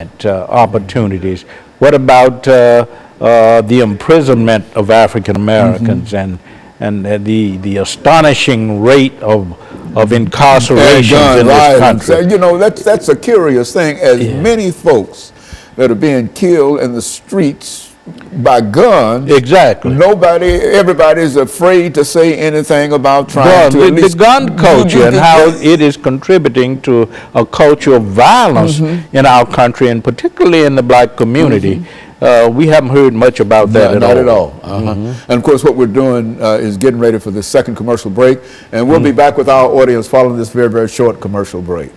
opportunities? What about the imprisonment of African Americans and the astonishing rate of incarceration in this country? You know, that's a curious thing. As many folks that are being killed in the streets by guns. Exactly. Everybody's afraid to say anything about trying to the gun culture and how it is contributing to a culture of violence in our country, and particularly in the black community. We haven't heard much about that not at all. And of course, what we're doing is getting ready for the second commercial break, and we'll be back with our audience following this very, very short commercial break.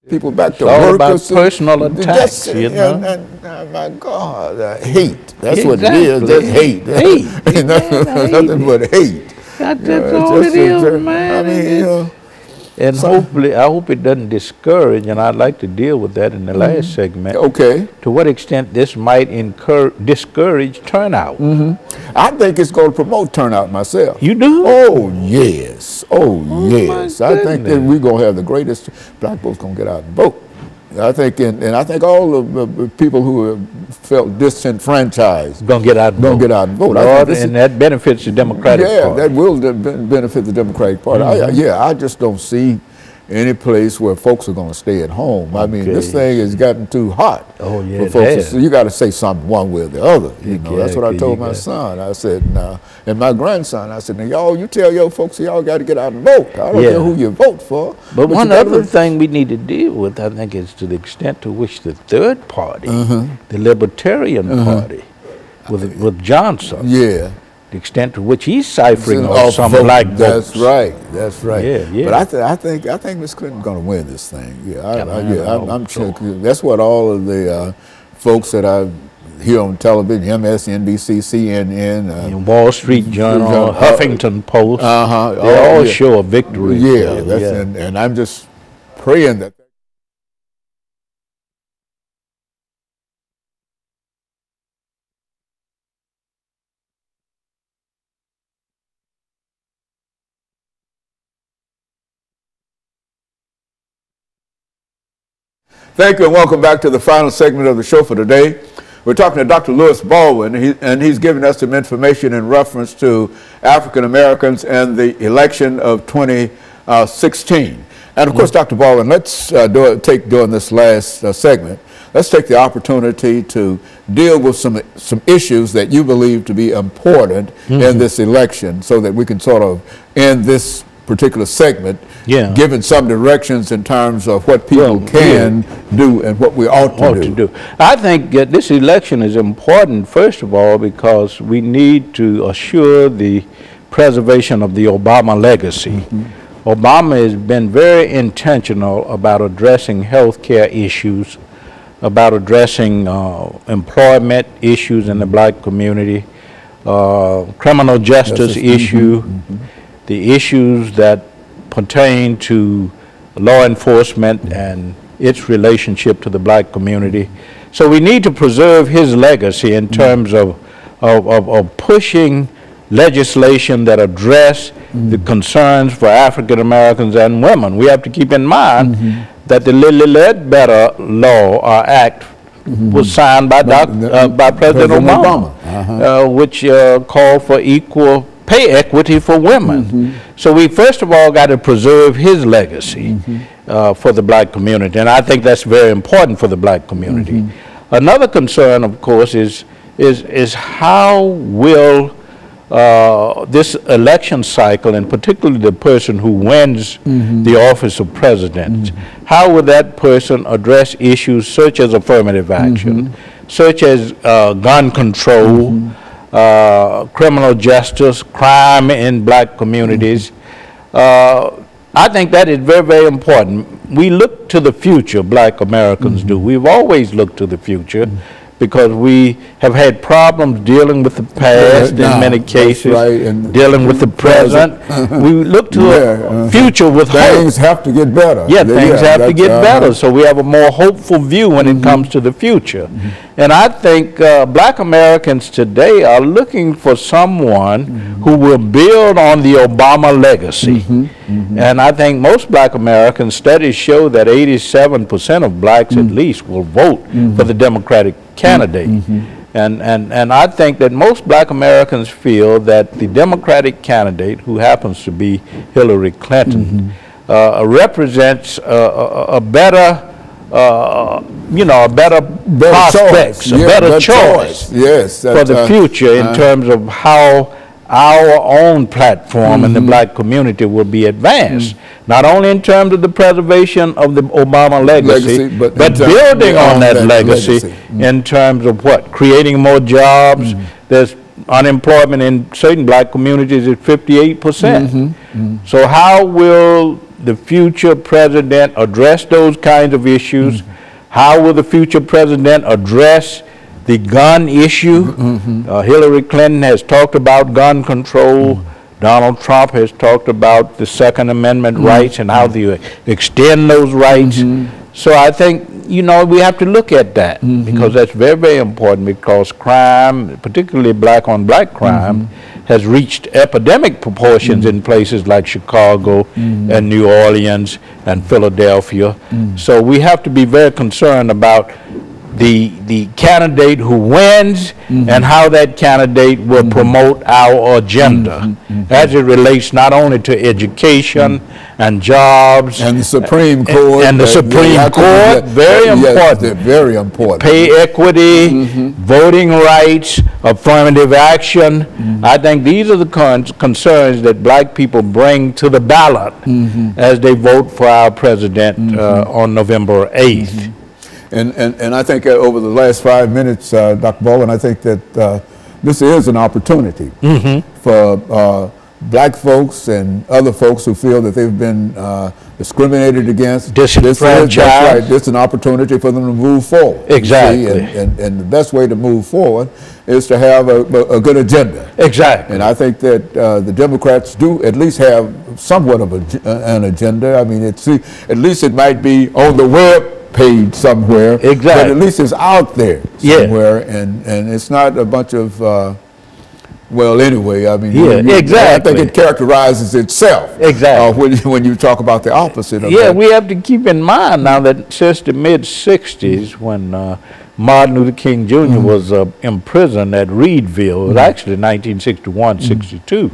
People back to work. About personal attacks, you know. And my God, hate. That's what it is. That's hate. Hate. Nothing but hate. That's all it is, man. I mean, and hopefully, I hope it doesn't discourage, and I'd like to deal with that in the last segment. Okay. To what extent this might discourage turnout? I think it's going to promote turnout myself. You do? Oh, yes. Oh, yes. I think that we're going to have the greatest, black folks going to get out and vote. I think, and I think all of the people who have felt disenfranchised going to get out and vote. Lord, and that benefits the Democratic Party. Yeah, that will benefit the Democratic Party. I just don't see any place where folks are going to stay at home. I mean, this thing has gotten too hot. Oh, yeah, for folks. You got to say something one way or the other. You know, that's what I told my son. I said, nah, and my grandson, I said, now, y'all, you tell your folks y'all got to get out and vote. I don't care who you vote for. But one other thing we need to deal with, I think, is to the extent to which the third party, the Libertarian Party, with Johnson, the extent to which he's ciphering off some black votes. That's right. That's right. Yeah. But I think Miss Clinton's going to win this thing. I'm sure. That's what all of the folks that I hear on television, MSNBC, CNN, Wall Street Journal, Huffington Post, they all show a victory. And I'm just praying that. Thank you and welcome back to the final segment of the show for today. We're talking to Dr. Louis Baldwin, and he's giving us some information in reference to African Americans and the election of 2016. And of course, Dr. Baldwin, let's during this last segment, let's take the opportunity to deal with some issues that you believe to be important in this election, so that we can sort of end this particular segment, given some directions in terms of what people can do and what we ought to do. I think this election is important, first of all, because we need to assure the preservation of the Obama legacy. Obama has been very intentional about addressing health care issues, about addressing employment issues in the black community, criminal justice issue, the issues that pertain to law enforcement and its relationship to the black community. So we need to preserve his legacy in terms of pushing legislation that address the concerns for African Americans and women. We have to keep in mind that the Ledbetter Law or Act was signed by President Obama, which called for equal pay equity for women. So we first of all got to preserve his legacy for the black community, and I think that's very important for the black community. Another concern, of course, is how will this election cycle, and particularly the person who wins the office of president, how will that person address issues such as affirmative action, such as gun control, criminal justice, crime in black communities. I think that is very, very important. We look to the future, black Americans do. We've always looked to the future because we have had problems dealing with the past in many cases, right, and dealing with the present. We look to a future with hope. Things have to get better. Yeah, things have to get better, so we have a more hopeful view when it comes to the future. And I think black Americans today are looking for someone who will build on the Obama legacy. And I think most black Americans, studies show that 87% of blacks at least will vote for the Democratic candidate. And I think that most black Americans feel that the Democratic candidate, who happens to be Hillary Clinton, represents a better prospects, a better choice for the future in terms of how our own platform in the black community will be advanced, not only in terms of the preservation of the Obama legacy, but building on that legacy in terms of what? Creating more jobs. There's unemployment in certain black communities at 58%. So how will the future president address those kinds of issues? How will the future president address the gun issue? Hillary Clinton has talked about gun control. Donald Trump has talked about the Second Amendment rights and how to extend those rights. So I think, we have to look at that because that's very, very important, because crime, particularly black on black crime, has reached epidemic proportions in places like Chicago and New Orleans and Philadelphia. So we have to be very concerned about the candidate who wins and how that candidate will promote our agenda as it relates not only to education and jobs and the Supreme Court and the Supreme Court, very important, very important, pay equity, voting rights, affirmative action. I think these are the concerns that black people bring to the ballot as they vote for our president on November 8th. And I think over the last 5 minutes, Dr. Baldwin, I think that this is an opportunity for black folks and other folks who feel that they've been discriminated against. Disenfranchised. That's right. It's an opportunity for them to move forward. Exactly. And the best way to move forward is to have a good agenda. Exactly. And I think that the Democrats do at least have somewhat of an agenda. I mean, at least it might be on the web page somewhere, but at least it's out there somewhere, and it's not a bunch of well, anyway, I mean, I think it characterizes itself when you talk about the opposite of that. We have to keep in mind now that since the mid-60s, when Martin Luther King Jr. was imprisoned at Reedville, it was actually 1961-62,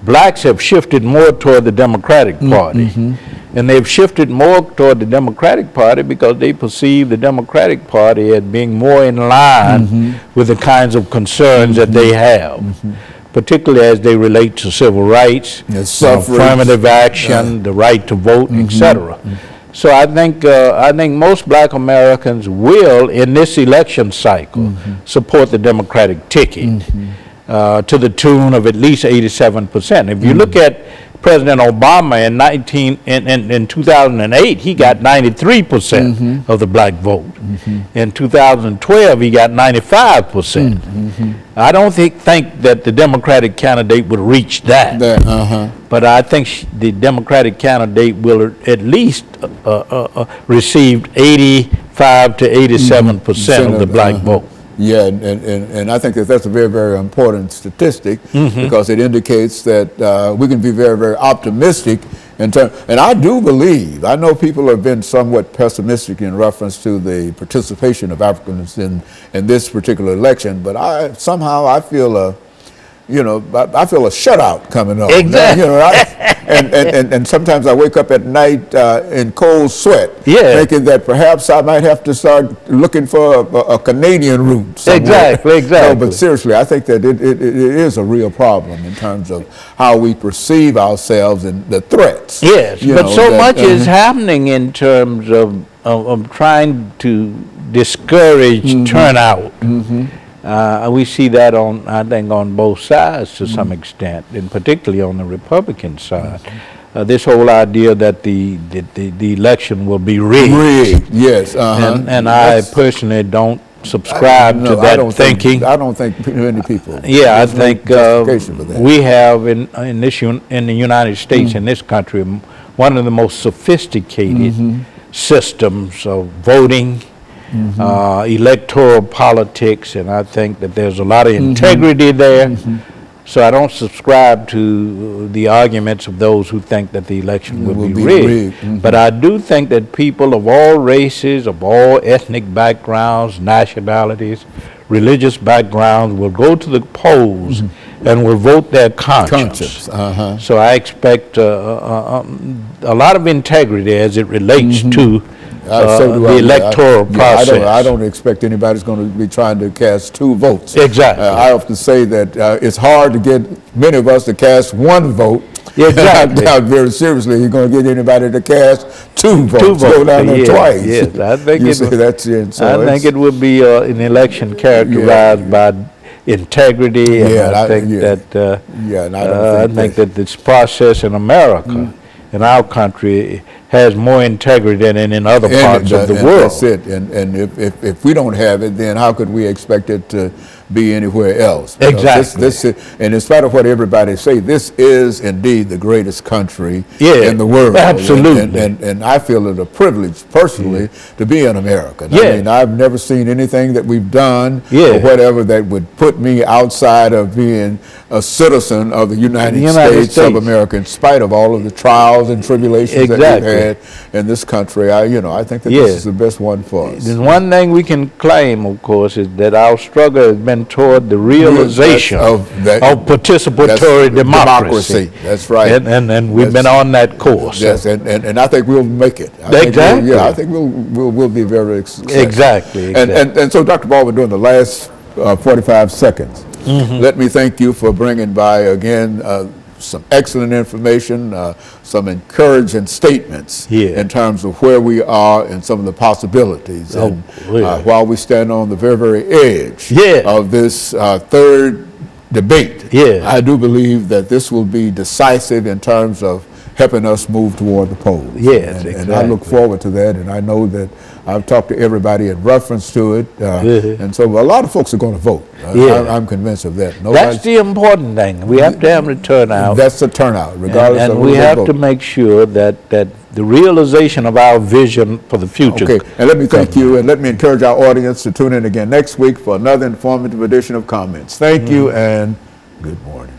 blacks have shifted more toward the Democratic Party. And they've shifted more toward the Democratic Party because they perceive the Democratic Party as being more in line with the kinds of concerns that they have, particularly as they relate to civil rights, affirmative action, the right to vote, etc. So I think most black Americans will, in this election cycle, support the Democratic ticket to the tune of at least 87%. If you look at President Obama in 2008, he got 93% of the black vote. In 2012, he got 95%. I don't think that the Democratic candidate would reach that. But I think the Democratic candidate will at least receive 85 to 87% of the black vote. Yeah, and I think that that's a very, very important statistic because it indicates that we can be very, very optimistic in terms. And I do believe, I know people have been somewhat pessimistic in reference to the participation of Africans in this particular election, but I feel I feel a shutout coming on. Exactly. And sometimes I wake up at night in cold sweat, thinking that perhaps I might have to start looking for a Canadian route somewhere. Exactly. No, but seriously, I think that it is a real problem in terms of how we perceive ourselves and the threats. Yes, but so much is happening in terms of trying to discourage turnout. We see that I think on both sides to some extent, and particularly on the Republican side. This whole idea that the election will be rigged. Yes. And I personally don't subscribe to that thinking. I don't think many people. Yeah, I think we have in the United States, in this country, one of the most sophisticated systems of voting, electoral politics, and I think that there's a lot of integrity there. So I don't subscribe to the arguments of those who think that the election will be rigged. But I do think that people of all races, of all ethnic backgrounds, nationalities, religious backgrounds will go to the polls and will vote their conscience. So I expect a lot of integrity as it relates to the electoral process. I don't expect anybody's going to be trying to cast 2 votes. Exactly. I often say that it's hard to get many of us to cast 1 vote. Exactly. Now, very seriously, you're going to get anybody to cast 2 votes. Go down there twice. Yes, I think I think it would be an election characterized by integrity, and I think that this process in America, in our country, has more integrity than in other parts of the world. That's it. And if we don't have it, then how could we expect it to be anywhere else? Exactly. And in spite of what everybody say, this is indeed the greatest country in the world. Absolutely. And I feel it a privilege personally to be an American. I mean, I've never seen anything that we've done or whatever that would put me outside of being a citizen of the United States of America, in spite of all of the trials and tribulations that we've had in this country. I think that this is the best one for us. There's one thing we can claim, of course, is that our struggle has been toward the realization of participatory democracy. That's right. And we've been on that course. Yes, and I think we'll make it. I think we'll be very successful. Exactly. And so, Dr. Baldwin, during the last 45 seconds, let me thank you for bringing by again some excellent information, some encouraging statements in terms of where we are and some of the possibilities. While we stand on the very, very edge of this 3rd debate, I do believe that this will be decisive in terms of helping us move toward the polls. And I look forward to that, and I know that I've talked to everybody in reference to it, and so a lot of folks are going to vote. I'm convinced of that. That's the important thing. We have to have the turnout. That's the turnout, regardless of who we have to make sure that the realization of our vision for the future. Okay, and let me thank you, and let me encourage our audience to tune in again next week for another informative edition of Comments. Thank you, and good morning.